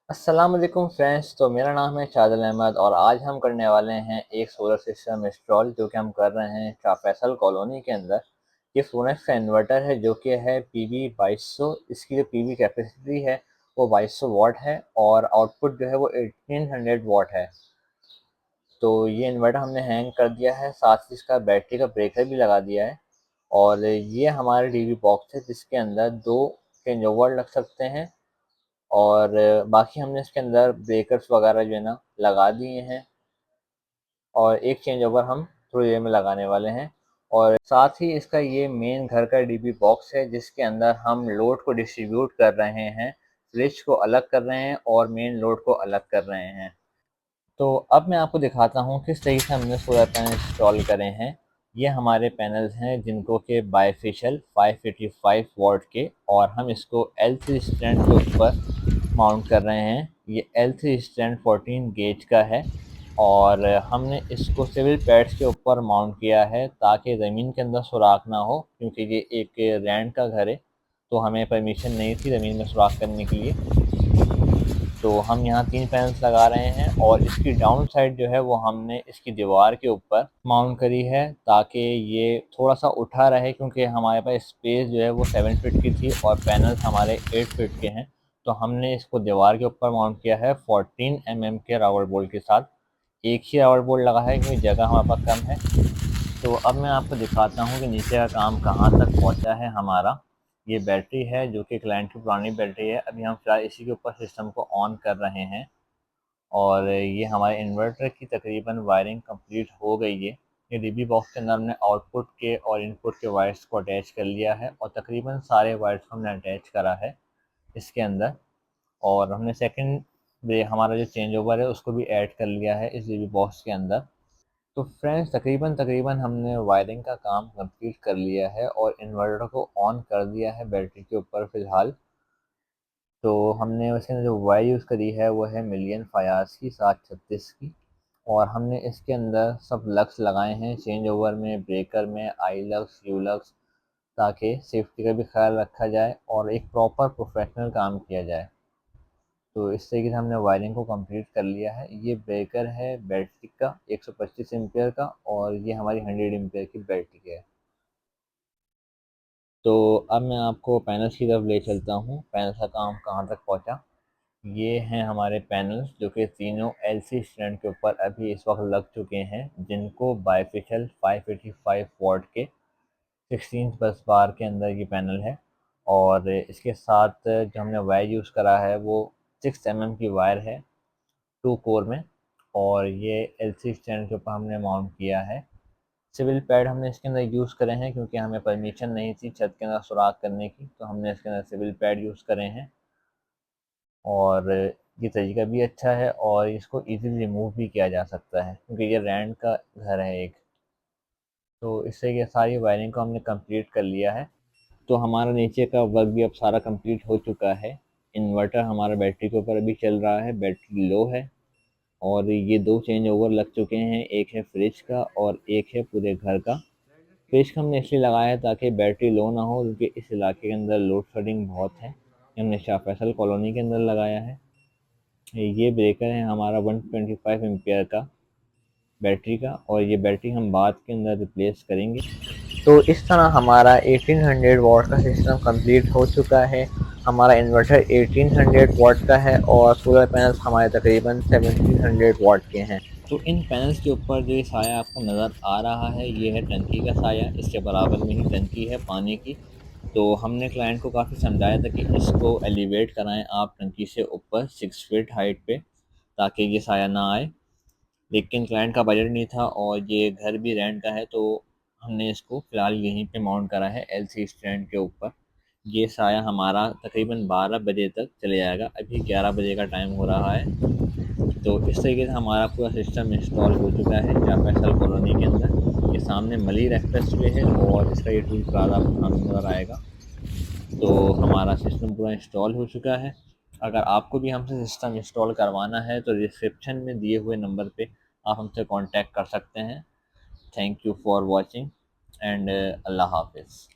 अस्सलाम वालेकुम फ्रेंड्स। तो मेरा नाम है शादिल अहमद और आज हम करने वाले हैं एक सोलर सिस्टम इंस्टॉल जो कि हम कर रहे हैं शाह फैसल कॉलोनी के अंदर। ये सोनेट का इन्वर्टर है जो कि है पीवी 2200। इसकी जो पीवी कैपेसिटी है वो 2200 वाट है और आउटपुट जो है वो 1800 वाट है। तो ये इन्वर्टर हमने हैंग कर दिया है, साथ ही इसका बैटरी का ब्रेकर भी लगा दिया है। और ये हमारे टीवी बॉक्स है जिसके अंदर दो चेंज ओवर लग सकते हैं और बाकी हमने इसके अंदर ब्रेकर्स वगैरह जो है ना लगा दिए हैं और एक चेंज ओवर हम थोड़ी देर में लगाने वाले हैं। और साथ ही इसका ये मेन घर का डीबी बॉक्स है जिसके अंदर हम लोड को डिस्ट्रीब्यूट कर रहे हैं, स्विच को अलग कर रहे हैं और मेन लोड को अलग कर रहे हैं। तो अब मैं आपको दिखाता हूँ किस तरीके से हमने सोलर पैनल इंस्टॉल करे हैं। ये हमारे पैनल्स हैं जिनको के बाईफेशियल 585 वॉट के, और हम इसको L3 स्टैंड के ऊपर माउंट कर रहे हैं। ये L3 स्टैंड 14 गेज का है और हमने इसको सिविल पैड्स के ऊपर माउंट किया है ताकि ज़मीन के अंदर सुराख ना हो, क्योंकि ये एक रेंट का घर है तो हमें परमिशन नहीं थी ज़मीन में सुराख करने के लिए। तो हम यहाँ 3 पैनल्स लगा रहे हैं और इसकी डाउन साइड जो है वो हमने इसकी दीवार के ऊपर माउंट करी है ताकि ये थोड़ा सा उठा रहे, क्योंकि हमारे पास स्पेस जो है वो 7 फीट की थी और पैनल्स हमारे 8 फीट के हैं। तो हमने इसको दीवार के ऊपर माउंट किया है 14 के रावल बोल्ट के साथ। एक ही रावल बोल्ट लगा है क्योंकि जगह हमारे पास कम है। तो अब मैं आपको दिखाता हूँ कि नीचे का काम कहाँ तक पहुँचा है हमारा। ये बैटरी है जो कि क्लाइंट की पुरानी बैटरी है। अभी हम फिलहाल इसी के ऊपर सिस्टम को ऑन कर रहे हैं और ये हमारे इन्वर्टर की तकरीबन वायरिंग कंप्लीट हो गई है। ये डीबी बॉक्स के अंदर हमने आउटपुट के और इनपुट के वायर्स को अटैच कर लिया है और तकरीबन सारे वायर्स को हमने अटैच करा है इसके अंदर। और हमने सेकंड हमारा जो चेंज ओवर है उसको भी ऐड कर लिया है इस डीबी बॉक्स के अंदर। तो फ्रेंड्स तकरीबन तकरीबन हमने वायरिंग का काम कंप्लीट कर लिया है और इन्वर्टर को ऑन कर दिया है बैटरी के ऊपर फ़िलहाल। तो हमने उसके अंदर जो वायर यूज़ करी है वो है मिलियन फ़याज़ की 736 की। और हमने इसके अंदर सब लग्स लगाए हैं चेंज ओवर में, ब्रेकर में, आई लग्स, यू लग्स, ताकि सेफ्टी का भी ख्याल रखा जाए और एक प्रॉपर प्रोफेशनल काम किया जाए। तो इस तरीके से हमने वायरिंग को कंप्लीट कर लिया है। ये ब्रेकर है बैटरी का 125 एम्पियर का और ये हमारी 100 एम्पियर की बैटरी है। तो अब मैं आपको पैनल्स की तरफ ले चलता हूँ, पैनल्स का काम कहाँ तक पहुँचा। ये हैं हमारे पैनल्स जो कि तीनों एलसी स्टैंड के ऊपर अभी इस वक्त लग चुके हैं, जिनको बाईफेशियल 585 वॉट के 16 बस बार के अंदर ये पैनल है। और इसके साथ जो हमने वायर यूज़ करा है वो 6 की वायर है 2 कोर में। और ये एलसी स्टैंड के ऊपर हमने माउंट किया है। सिविल पैड हमने इसके अंदर यूज़ करे हैं क्योंकि हमें परमिशन नहीं थी छत के अंदर सुराख करने की, तो हमने इसके अंदर सिविल पैड यूज़ करे हैं। और ये तरीका भी अच्छा है और इसको इजीली रिमूव भी किया जा सकता है क्योंकि ये रेंट का घर है एक। तो इससे ये सारी वायरिंग को हमने कंप्लीट कर लिया है। तो हमारा नीचे का वर्क भी अब सारा कंप्लीट हो चुका है। इन्वर्टर हमारा बैटरी के ऊपर अभी चल रहा है, बैटरी लो है। और ये दो चेंज ओवर लग चुके हैं, एक है फ्रिज का और एक है पूरे घर का। फ्रिज का हमने इसलिए लगाया है ताकि बैटरी लो ना हो, क्योंकि इस इलाके के अंदर लोड शेडिंग बहुत है। हमने शाह फैसल कॉलोनी के अंदर लगाया है। ये ब्रेकर है हमारा 125 एम्पियर का बैटरी का, और ये बैटरी हम बाद के अंदर रिप्लेस करेंगे। तो इस तरह हमारा 1800 वॉट का सिस्टम कंप्लीट हो चुका है। हमारा इन्वर्टर 1800 वॉट का है और सोलर पैनल्स हमारे तकरीबन 1700 वॉट के हैं। तो इन पैनल्स के ऊपर जो ये साया आपको नज़र आ रहा है ये है टंकी का साया, इसके बराबर में ही टंकी है पानी की। तो हमने क्लाइंट को काफ़ी समझाया था कि इसको एलिवेट कराएं आप टंकी से ऊपर 6 फीट हाइट पे, ताकि ये साया ना आए। लेकिन क्लाइंट का बजट नहीं था और ये घर भी रेंट का है, तो हमने इसको फ़िलहाल यहीं पे माउंट करा है एलसी स्टैंड के ऊपर। ये साया हमारा तकरीबन 12 बजे तक चले जाएगा, अभी 11 बजे का टाइम हो रहा है। तो इस तरीके से हमारा पूरा सिस्टम इंस्टॉल हो चुका है शाह फैसल कॉलोनी के अंदर। ये सामने मलिर एक्सप्रेस वे है और इसका ये टूल प्लाजा आपको सामने नज़र आएगा। तो हमारा सिस्टम पूरा इंस्टॉल हो चुका है। अगर आपको भी हमसे सिस्टम इंस्टॉल करवाना है तो डिस्क्रिप्शन में दिए हुए नंबर पे आप हमसे कांटेक्ट कर सकते हैं। Thank you for watching and अल्लाह हाफिज़।